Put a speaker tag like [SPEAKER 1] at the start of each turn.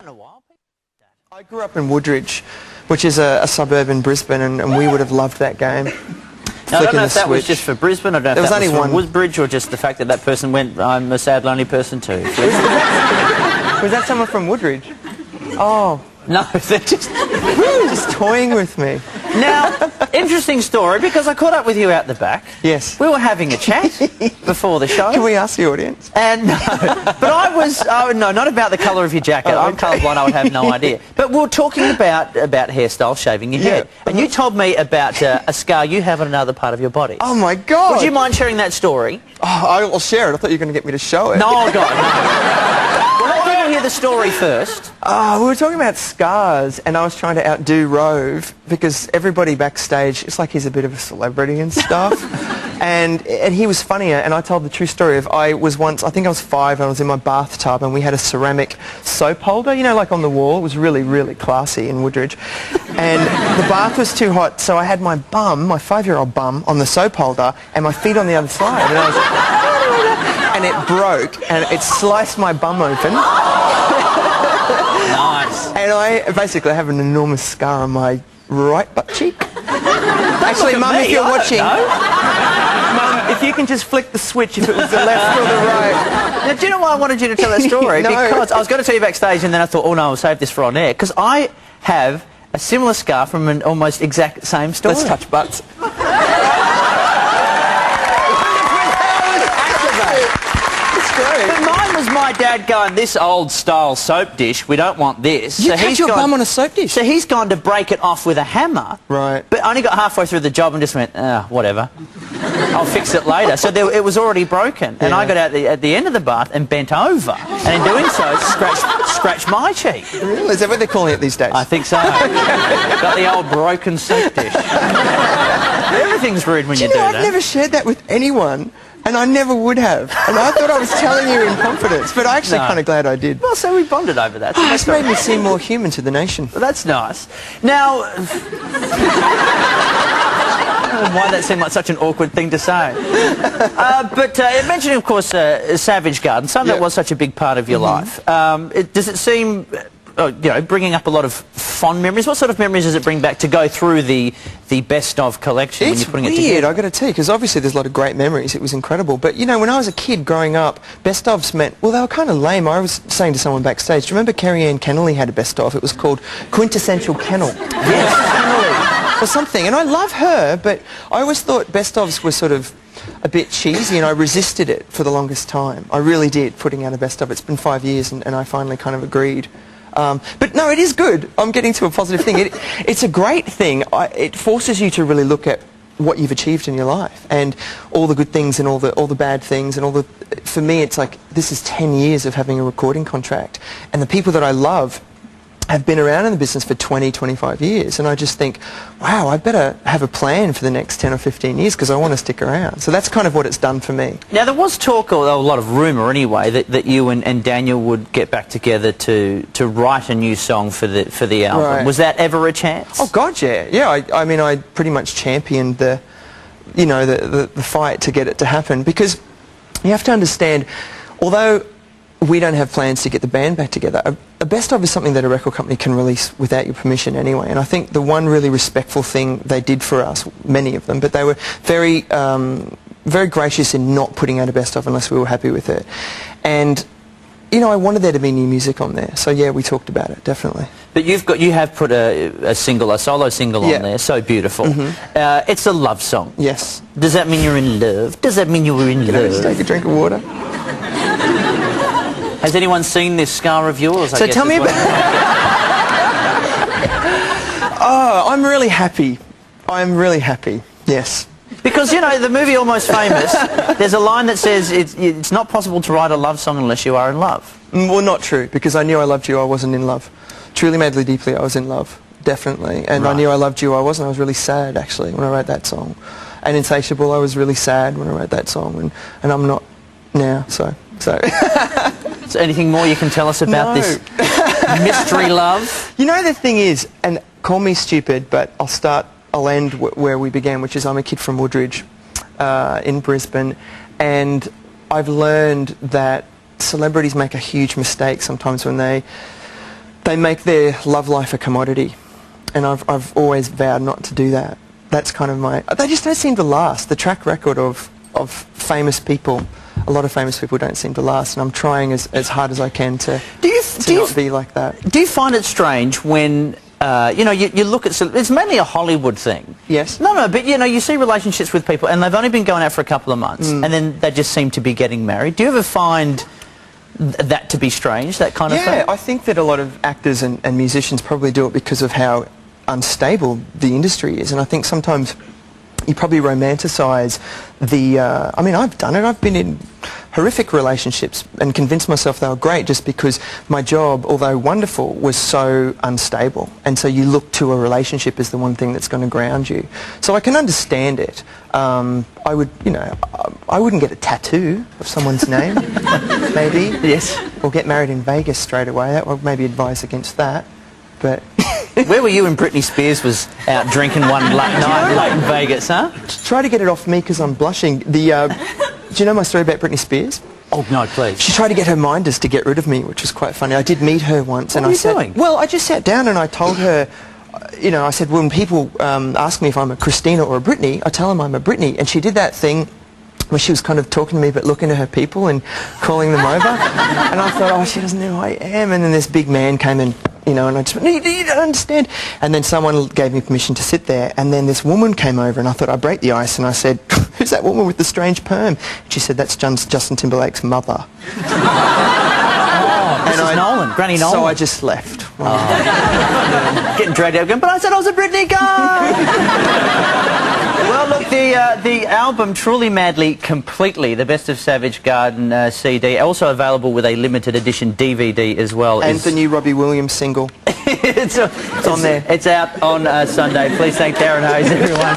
[SPEAKER 1] in a while.
[SPEAKER 2] I grew up in Woodridge, which is a suburb in Brisbane, and we would have loved that game.
[SPEAKER 1] Now, I don't know if that was just for Brisbane, I don't know if that was for Woodbridge, or just the fact that that person went, I'm a sad, lonely person too.
[SPEAKER 2] Was that someone from Woodridge? Oh.
[SPEAKER 1] No, they're
[SPEAKER 2] just toying with me.
[SPEAKER 1] Now, interesting story, because I caught up with you out the back.
[SPEAKER 2] Yes.
[SPEAKER 1] We were having a chat before the show.
[SPEAKER 2] Can we ask the audience?
[SPEAKER 1] And no, but I was, no, not about the colour of your jacket.
[SPEAKER 2] Oh,
[SPEAKER 1] I'm colourblind, I would have no idea. But we were talking about hairstyle, shaving your head. And you told me about a scar you have on another part of your body.
[SPEAKER 2] Oh, my God.
[SPEAKER 1] Would you mind sharing that story?
[SPEAKER 2] Oh, I'll share it. I thought you were going to get me to show it.
[SPEAKER 1] No, God, no. Well, let people hear the story first.
[SPEAKER 2] We were talking about scars, and I was trying to outdo Rove, because everybody backstage, it's like he's a bit of a celebrity and stuff. and he was funnier, and I told the true story of I think I was 5, and I was in my bathtub, and we had a ceramic soap holder, you know, like on the wall. It was really, really classy in Woodridge. And the bath was too hot, so I had my bum, my 5-year-old bum, on the soap holder, and my feet on the other side. And I was and it broke, and it sliced my bum open.
[SPEAKER 1] Nice.
[SPEAKER 2] And I basically have an enormous scar on my right butt cheek. Actually, Mum, if you're watching, Mum, if you can just flick the switch if it was the left or the right.
[SPEAKER 1] Now, do you know why I wanted you to tell that story?
[SPEAKER 2] No.
[SPEAKER 1] Because I was going to tell you backstage, and then I thought, oh no, I'll save this for on air. Because I have a similar scar from an almost exact same story.
[SPEAKER 2] Let's touch butts.
[SPEAKER 1] But mine was my dad going, this old-style soap dish, we don't want this.
[SPEAKER 2] You cut your bum on a soap dish?
[SPEAKER 1] So he's gone to break it off with a hammer.
[SPEAKER 2] Right.
[SPEAKER 1] But only got halfway through the job and just went, whatever. I'll fix it later. So it was already broken. And I got out at the end of the bath and bent over. And in doing so, scratched my cheek.
[SPEAKER 2] Really? Is that what they're calling it these days?
[SPEAKER 1] I think so. Got the old broken soap dish. Everything's rude when you do that.
[SPEAKER 2] I've never shared that with anyone. And I never would have. And I thought I was telling you in confidence, but I'm actually kind of glad I did.
[SPEAKER 1] Well, so we bonded over that.
[SPEAKER 2] So it's made me seem more human to the nation.
[SPEAKER 1] Well, that's nice. Now, why that seemed like such an awkward thing to say. But mentioning, of course, Savage Garden, something that was such a big part of your life. Does it seem, you know, bringing up a lot of fond memories? What sort of memories does it bring back to go through the best of collection when you're putting it together? It's weird,
[SPEAKER 2] I've got to tell you, because obviously there's a lot of great memories. It was incredible. But, you know, when I was a kid growing up, best ofs meant, well, they were kind of lame. I was saying to someone backstage, do you remember Kerry Ann Kennelly had a best of? It was called Quintessential Kennel. Yes, Kennelly. Or something. And I love her, but I always thought best ofs were sort of a bit cheesy, and I resisted it for the longest time. I really did, putting out a best of. It's been 5 years, and I finally kind of agreed. But no, it is good. I'm getting to a positive thing. It's a great thing. It forces you to really look at what you've achieved in your life, and all the good things and all the bad things, and for me, it's like, this is 10 years of having a recording contract, and the people that I love have been around in the business for 20, 25 years, and I just think, wow, I better have a plan for the next 10 or 15 years because I want to stick around. So that's kind of what it's done for me.
[SPEAKER 1] Now, there was talk, or a lot of rumour anyway, that you and Daniel would get back together to write a new song for the album.
[SPEAKER 2] Right.
[SPEAKER 1] Was that ever a chance?
[SPEAKER 2] Oh, God, yeah. Yeah, I mean, I pretty much championed the fight to get it to happen, because you have to understand, although we don't have plans to get the band back together, a best of is something that a record company can release without your permission anyway. And I think the one really respectful thing they did for us, many of them, but they were very, very gracious in not putting out a best of unless we were happy with it. And, you know, I wanted there to be new music on there. So yeah, we talked about it, definitely.
[SPEAKER 1] But you have put a solo single on there, So Beautiful. It's a love song.
[SPEAKER 2] Yes.
[SPEAKER 1] Does that mean you're in love? Does that mean you were in love?
[SPEAKER 2] Can I just take a drink of water?
[SPEAKER 1] Has anyone seen this scar of yours?
[SPEAKER 2] So tell me about... Oh, I'm really happy. I'm really happy, yes.
[SPEAKER 1] Because, you know, the movie Almost Famous, there's a line that says it's not possible to write a love song unless you are in love.
[SPEAKER 2] Well, not true, because I knew I loved you, I wasn't in love. Truly, madly, deeply, I was in love, definitely. And I knew I loved you, I wasn't. I was really sad, actually, when I wrote that song. And Insatiable, I was really sad when I wrote that song, and I'm not now, so...
[SPEAKER 1] So anything more you can tell us about this mystery love?
[SPEAKER 2] You know, the thing is, and call me stupid, but I'll end where we began, which is I'm a kid from Woodridge in Brisbane, and I've learned that celebrities make a huge mistake sometimes when they they make their love life a commodity, and I've always vowed not to do that. That's kind of my... They just don't seem to last. The track record of famous people, a lot of famous people don't seem to last, and I'm trying as hard as I can to not be like that.
[SPEAKER 1] Do you find it strange when... you know, you look at... It's mainly a Hollywood thing.
[SPEAKER 2] Yes.
[SPEAKER 1] No, but, you know, you see relationships with people and they've only been going out for a couple of months and then they just seem to be getting married. Do you ever find that to be strange, that kind of thing?
[SPEAKER 2] Yeah, I think that a lot of actors and musicians probably do it because of how unstable the industry is, and I think sometimes you probably romanticise the... I mean, I've done it. I've been in horrific relationships and convinced myself they were great just because my job, although wonderful, was so unstable. And so you look to a relationship as the one thing that's going to ground you. So I can understand it. I would, you know, I wouldn't get a tattoo of someone's name, maybe.
[SPEAKER 1] Yes.
[SPEAKER 2] Or get married in Vegas straight away. That would maybe advise against that. But...
[SPEAKER 1] Where were you when Britney Spears was out drinking one night late in Vegas, huh?
[SPEAKER 2] Try to get it off me because I'm blushing. Do you know my story about Britney Spears?
[SPEAKER 1] Oh, no, please.
[SPEAKER 2] She tried to get her minders to get rid of me, which was quite funny. I did meet her once.
[SPEAKER 1] What
[SPEAKER 2] and
[SPEAKER 1] were
[SPEAKER 2] I
[SPEAKER 1] you
[SPEAKER 2] said,
[SPEAKER 1] doing?
[SPEAKER 2] Well, I just sat down and I told her, you know, I said, when people ask me if I'm a Christina or a Britney, I tell them I'm a Britney. And she did that thing where she was kind of talking to me but looking to her people and calling them over. And I thought, oh, she doesn't know who I am. And then this big man came in, you know, and I just went, no, you don't understand. And then someone gave me permission to sit there. And then this woman came over and I thought I'd break the ice. And I said, who's that woman with the strange perm? And she said, that's Justin Timberlake's mother.
[SPEAKER 1] Mrs. Nolan, Granny Nolan.
[SPEAKER 2] So I just left.
[SPEAKER 1] Getting dragged out again, but I said I was a Britney guy! Well, look, the album Truly Madly Completely, the Best of Savage Garden CD, also available with a limited edition DVD as well.
[SPEAKER 2] And the new Robbie Williams single.
[SPEAKER 1] It's on there. It's out on Sunday. Please thank Darren Hayes, everyone.